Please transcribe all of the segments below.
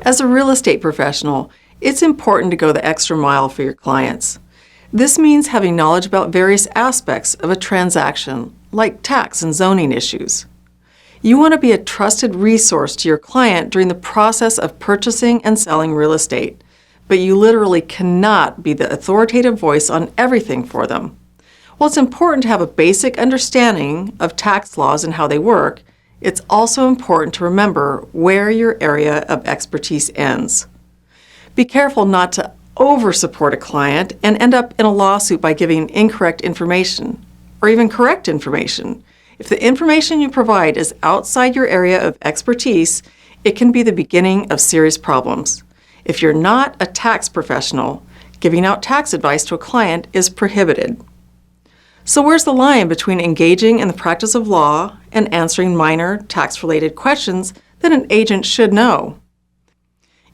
As a real estate professional, it's important to go the extra mile for your clients. This means having knowledge about various aspects of a transaction, like tax and zoning issues. You want to be a trusted resource to your client during the process of purchasing and selling real estate, but you literally cannot be the authoritative voice on everything for them. While it's important to have a basic understanding of tax laws and how they work, it's also important to remember where your area of expertise ends. Be careful not to over-support a client and end up in a lawsuit by giving incorrect information, or even correct information. If the information you provide is outside your area of expertise, it can be the beginning of serious problems. If you're not a tax professional, giving out tax advice to a client is prohibited. So where's the line between engaging in the practice of law and answering minor tax-related questions that an agent should know?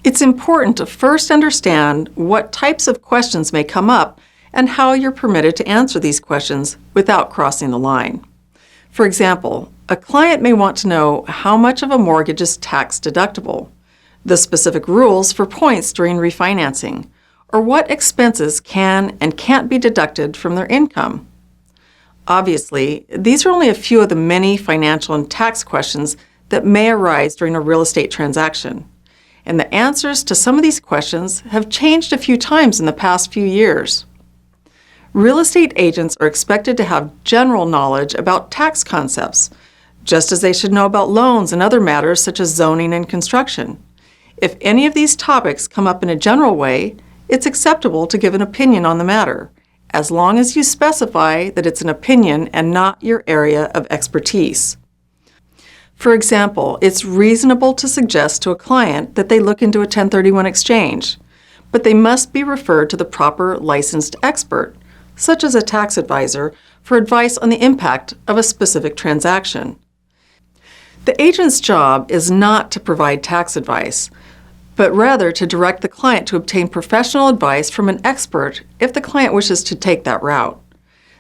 It's important to first understand what types of questions may come up and how you're permitted to answer these questions without crossing the line. For example, a client may want to know how much of a mortgage is tax deductible, the specific rules for points during refinancing, or what expenses can and can't be deducted from their income. Obviously, these are only a few of the many financial and tax questions that may arise during a real estate transaction. And the answers to some of these questions have changed a few times in the past few years. Real estate agents are expected to have general knowledge about tax concepts, just as they should know about loans and other matters such as zoning and construction. If any of these topics come up in a general way, it's acceptable to give an opinion on the matter, as long as you specify that it's an opinion and not your area of expertise. For example, it's reasonable to suggest to a client that they look into a 1031 exchange, but they must be referred to the proper licensed expert, such as a tax advisor, for advice on the impact of a specific transaction. The agent's job is not to provide tax advice, but rather to direct the client to obtain professional advice from an expert if the client wishes to take that route.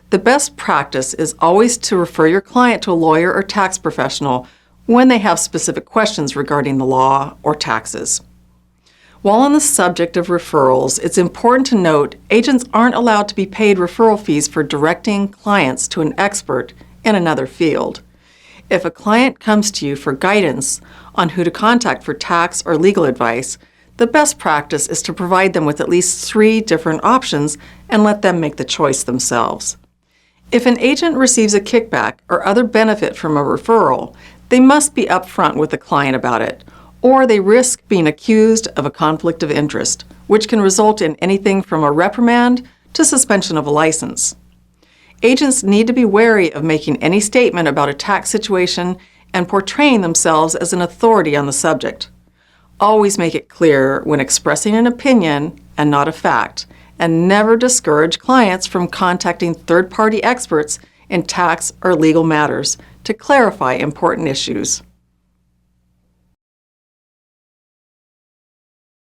The best practice is always to refer your client to a lawyer or tax professional when they have specific questions regarding the law or taxes. While on the subject of referrals, it's important to note agents aren't allowed to be paid referral fees for directing clients to an expert in another field. If a client comes to you for guidance on who to contact for tax or legal advice, the best practice is to provide them with at least 3 different options and let them make the choice themselves. If an agent receives a kickback or other benefit from a referral, they must be upfront with the client about it, or they risk being accused of a conflict of interest, which can result in anything from a reprimand to suspension of a license. Agents need to be wary of making any statement about a tax situation and portraying themselves as an authority on the subject. Always make it clear when expressing an opinion and not a fact, and never discourage clients from contacting third-party experts in tax or legal matters to clarify important issues.